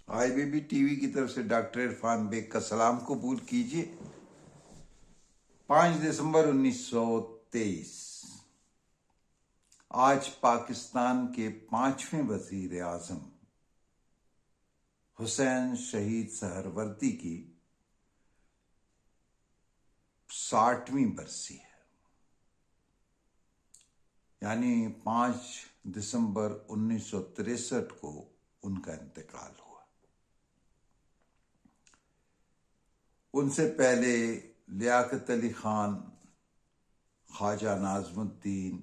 آئی B B T V کی طرف سے ڈاکٹر عرفان بیگ کا سلام قبول کیجیے۔ 5 دسمبر 1923 آج پاکستان کے 5ویں وزیر اعظم حسین شہید سہروردی کی 60ویں برسی ہے، یعنی 5 دسمبر 1963 کو ان کا انتقال ہوا۔ ان سے پہلے لیاقت علی خان، خواجہ ناظم الدین،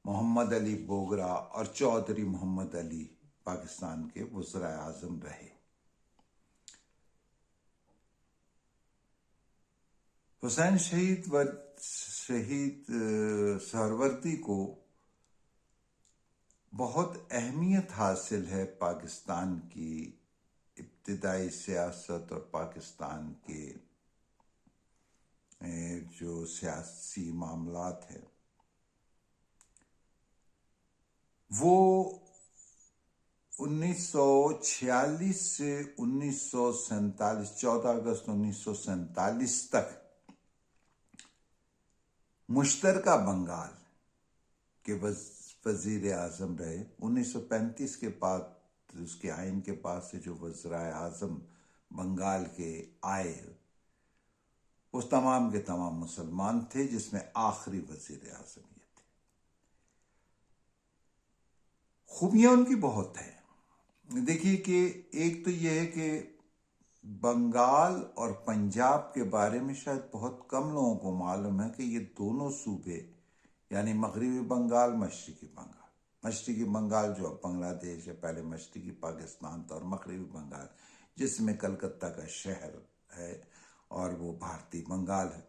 محمد علی بوگرا اور چودھری محمد علی پاکستان کے وزراء اعظم رہے۔ حسین شہید سہروردی کو بہت اہمیت حاصل ہے پاکستان کی ابتدائی سیاست اور پاکستان کے جو سیاسی معاملات ہیں وہ 1946 سے 1947 14 اگست 1947 تک مشترکہ بنگال کے وزیر اعظم رہے۔ 1935 کے بعد اس کے آئین کے بعد سے جو وزرائے اعظم بنگال کے آئے وہ تمام کے تمام مسلمان تھے، جس میں آخری وزیر اعظم یہ تھے۔ خوبیاں ان کی بہت ہیں۔ دیکھیے کہ ایک تو یہ ہے کہ بنگال اور پنجاب کے بارے میں شاید بہت کم لوگوں کو معلوم ہے کہ یہ دونوں صوبے، یعنی مغربی بنگال، مشرقی بنگال جو اب بنگلہ دیش ہے، پہلے مشرقی پاکستان تھا، اور مغربی بنگال جس میں کلکتہ کا شہر ہے اور وہ بھارتی بنگال ہے۔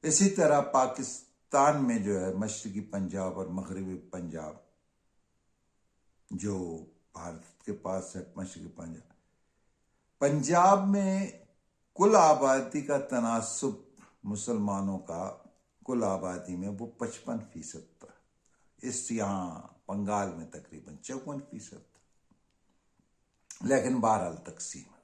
اسی طرح پاکستان میں جو ہے مشرقی پنجاب اور مغربی پنجاب جو بھارت کے پاس ہے، مشرقی پنجاب میں کل آبادی کا تناسب مسلمانوں کا کل آبادی میں وہ 55% تھا۔ اس یہاں بنگال میں تقریباً 54% تھا، لیکن بہرحال تقسیم ہے۔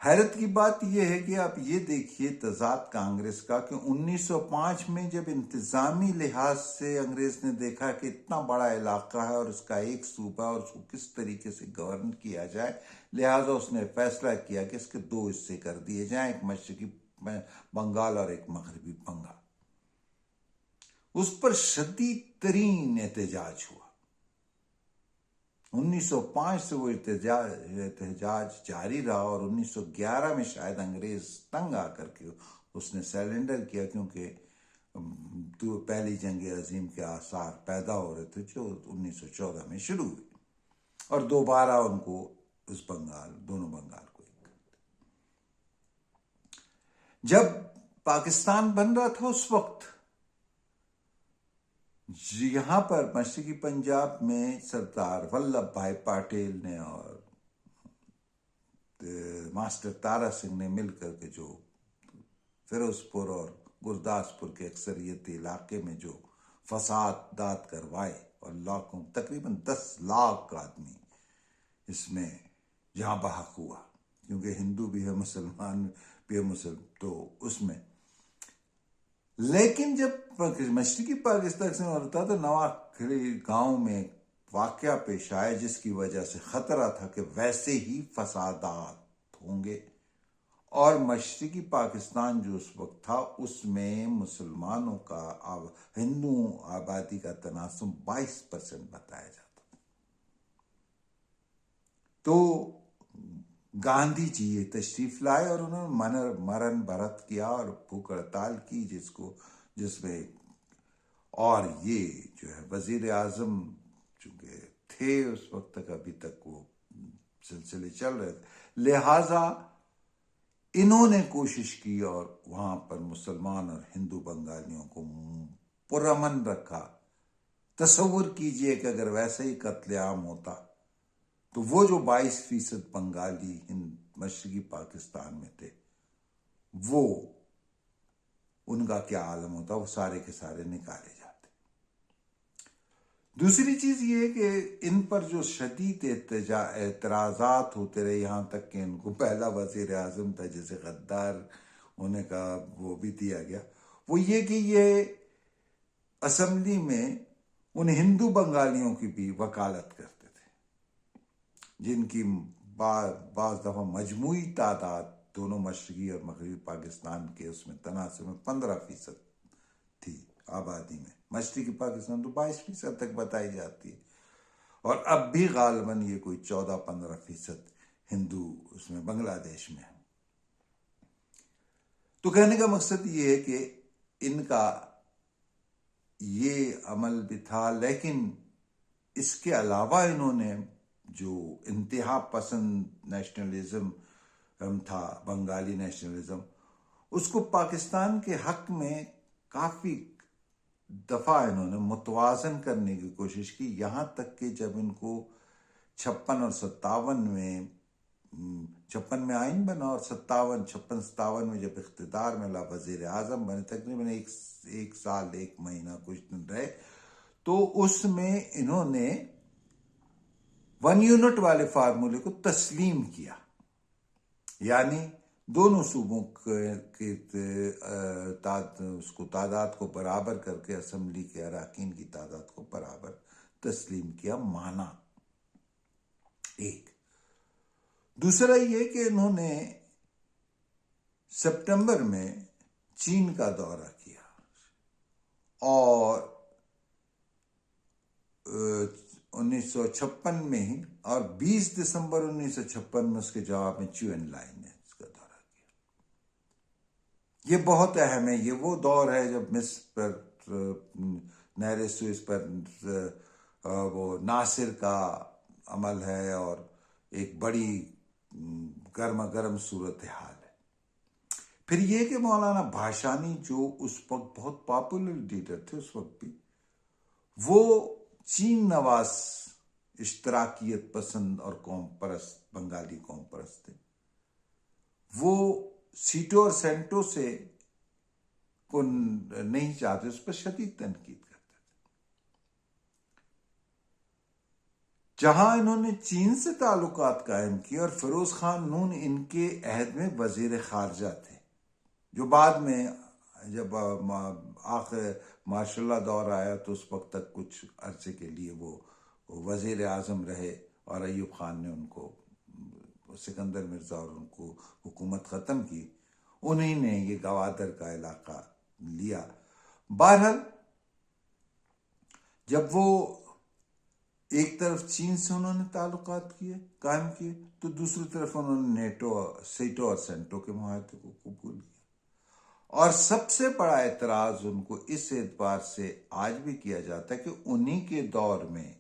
حیرت کی بات یہ ہے کہ آپ یہ دیکھیے تضاد کانگریس کا کہ 1905 میں جب انتظامی لحاظ سے انگریز نے دیکھا کہ اتنا بڑا علاقہ ہے اور اس کا ایک صوبہ اور اس کو کس طریقے سے گورن کیا جائے، لہٰذا اس نے فیصلہ کیا کہ اس کے 2 حصے کر دیے جائیں، ایک مشرقی بنگال اور ایک مغربی بنگال۔ اس پر شدید ترین احتجاج ہوا۔ 1905 سے وہ احتجاج جاری رہا اور 1911 میں شاید انگریز تنگ آ کر کے اس نے سیلنڈر کیا، کیونکہ پہلی جنگ عظیم کے آثار پیدا ہو رہے تھے جو 1914 میں شروع ہوئی، اور دوبارہ ان کو دونوں بنگال کو ایک کر دیا۔ جب پاکستان بن رہا تھا اس وقت یہاں پر مشرقی پنجاب میں سردار ولبھ بھائی پٹیل نے اور ماسٹر تارا سنگھ نے مل کر کے جو فیروز پور اور گرداسپور کے اکثریتی علاقے میں جو فسادات کروائے اور تقریباً 10 لاکھ آدمی اس میں جہاں بحق ہوا، کیونکہ ہندو بھی ہے، مسلمان بھی ہے، تو اس میں۔ لیکن جب مشرقی پاکستان سے ہوتا تو نواکھلی گاؤں میں واقعہ پیش آیا جس کی وجہ سے خطرہ تھا کہ ویسے ہی فسادات ہوں گے، اور مشرقی پاکستان جو اس وقت تھا اس میں مسلمانوں کا ہندو آبادی کا تناسب 22% بتایا جاتا تھا۔ تو گاندھی جی یہ تشریف لائے اور انہوں نے مرن بھرت کیا اور بھوک ہڑتال کی، جس میں اور یہ جو ہے وزیر اعظم چونکہ تھے اس وقت تک، ابھی تک وہ سلسلے چل رہے تھے، لہٰذا انہوں نے کوشش کی اور وہاں پر مسلمان اور ہندو بنگالیوں کو پرامن رکھا۔ تصور کیجئے کہ اگر ویسے ہی قتل عام ہوتا تو وہ جو 22% بنگالی مشرقی پاکستان میں تھے وہ ان کا کیا عالم ہوتا، وہ سارے کے سارے نکالے جاتے۔ دوسری چیز یہ ہے کہ ان پر جو شدید اعتراضات ہوتے رہے، یہاں تک کہ ان کو پہلا وزیر اعظم تھا جسے غدار ہونے کا وہ بھی دیا گیا، وہ یہ کہ یہ اسمبلی میں ان ہندو بنگالیوں کی بھی وکالت کرتے تھے جن کی بعض دفعہ مجموعی تعداد دونوں مشرقی اور مغربی پاکستان کے اس میں تناسب میں 15% تھی آبادی میں۔ مشرقی پاکستان تو 22% تک بتائی جاتی ہے، اور اب بھی غالباً یہ کوئی 14-15% ہندو اس میں بنگلہ دیش میں ہے۔ تو کہنے کا مقصد یہ ہے کہ ان کا یہ عمل بھی تھا، لیکن اس کے علاوہ انہوں نے جو انتہا پسند نیشنلزم تھا، بنگالی نیشنلزم، اس کو پاکستان کے حق میں کافی دفعہ انہوں نے متوازن کرنے کی کوشش کی، یہاں تک کہ جب ان کو 56 اور 56 میں آئین بنا اور 56-57 میں جب اقتدار ملا، وزیر اعظم بنے، تقریباً ایک سال 1 مہینہ کچھ دن رہے، تو اس میں انہوں نے 1 یونٹ والے فارمولے کو تسلیم کیا، یعنی دونوں صوبوں کے اس کو تعداد کو برابر کر کے اسمبلی کے اراکین کی تعداد کو برابر تسلیم کیا، مانا ایک۔ دوسرا یہ کہ انہوں نے سپٹمبر میں چین کا دورہ کیا اور 1956 میں ہی، اور 20 دسمبر 1956 میں اس کے جواب میں چیوین لائی نے اس کا دورہ کیا۔ یہ بہت اہم ہے، یہ وہ دور ہے جب مصر پر نہر سوئس پر وہ ناصر کا عمل ہے اور ایک بڑی گرما گرم صورتحال ہے۔ پھر یہ کہ مولانا بھاشانی جو اس وقت بہت پاپولر لیڈر تھے اس وقت بھی، وہ چین نواز اشتراکیت پسند اور قوم پرست، بنگالی قوم پرست تھے، وہ سیٹو اور سینٹو سے کو نہیں چاہتے، اس پر شدید تنقید کرتے تھے۔ جہاں انہوں نے چین سے تعلقات قائم کیے، اور فیروز خان نون ان کے عہد میں وزیر خارجہ تھے، جو بعد میں جب آخر ماشاء اللہ دور آیا تو اس وقت تک کچھ عرصے کے لیے وہ وزیر اعظم رہے، اور ایوب خان نے ان کو، سکندر مرزا اور ان کو حکومت ختم کی، انہی نے یہ گوادر کا علاقہ لیا۔ بہرحال جب وہ ایک طرف چین سے انہوں نے تعلقات قائم کیے، تو دوسری طرف انہوں نے سیٹو اور سینٹو کے معاہدے کو قبول کیا، اور سب سے بڑا اعتراض ان کو اس اعتبار سے آج بھی کیا جاتا ہے کہ انہی کے دور میں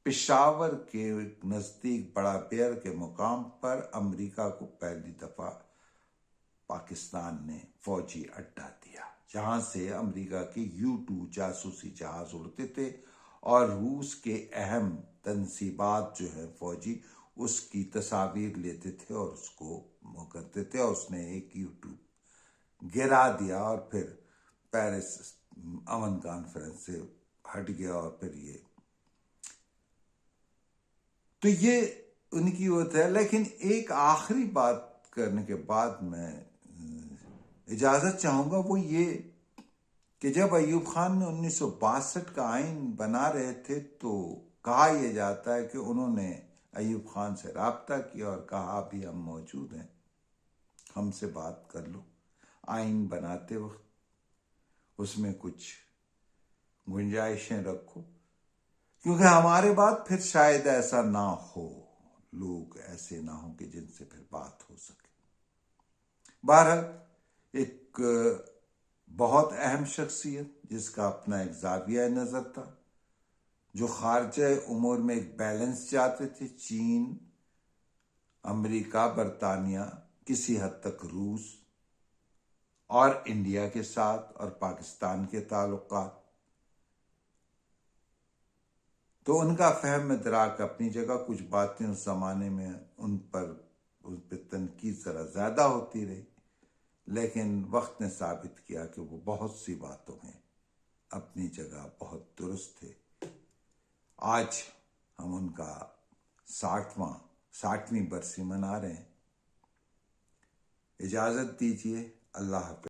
پشاور کے نزدیک بڑا بیر کے مقام پر امریکہ کو پہلی دفعہ پاکستان نے فوجی اڈا دیا، جہاں سے امریکہ کے U-2 جاسوسی جہاز اڑتے تھے، اور روس کے اہم تنصیبات جو ہے فوجی اس کی تصاویر لیتے تھے اور اس کو وہ کرتے تھے، اور اس نے ایک U-2 گرا دیا، اور پھر پیرس امن کانفرنس سے ہٹ گیا، اور پھر تو یہ ان کی وہ ہے۔ لیکن ایک آخری بات کرنے کے بعد میں اجازت چاہوں گا، وہ یہ کہ جب ایوب خان نے 1962 کا آئین بنا رہے تھے، تو کہا یہ جاتا ہے کہ انہوں نے ایوب خان سے رابطہ کیا اور کہا بھی ہم موجود ہیں، ہم سے بات کر لو، آئین بناتے وقت اس میں کچھ گنجائشیں رکھو، کیونکہ ہمارے بعد پھر شاید ایسا نہ ہو، لوگ ایسے نہ ہوں کہ جن سے پھر بات ہو سکے۔ بہرحال ایک بہت اہم شخصیت جس کا اپنا ایک زاویہ نظر تھا، جو خارجہ امور میں ایک بیلنس چاہتے تھے، چین، امریکہ، برطانیہ، کسی حد تک روس اور انڈیا کے ساتھ، اور پاکستان کے تعلقات۔ تو ان کا فہم ادراک اپنی جگہ، کچھ باتیں اس زمانے میں ان پہ تنقید ذرا زیادہ ہوتی رہی، لیکن وقت نے ثابت کیا کہ وہ بہت سی باتوں میں اپنی جگہ بہت درست تھے۔ آج ہم ان کا 60ویں برسی منا رہے ہیں. اجازت دیجیے. اللہ حافظ.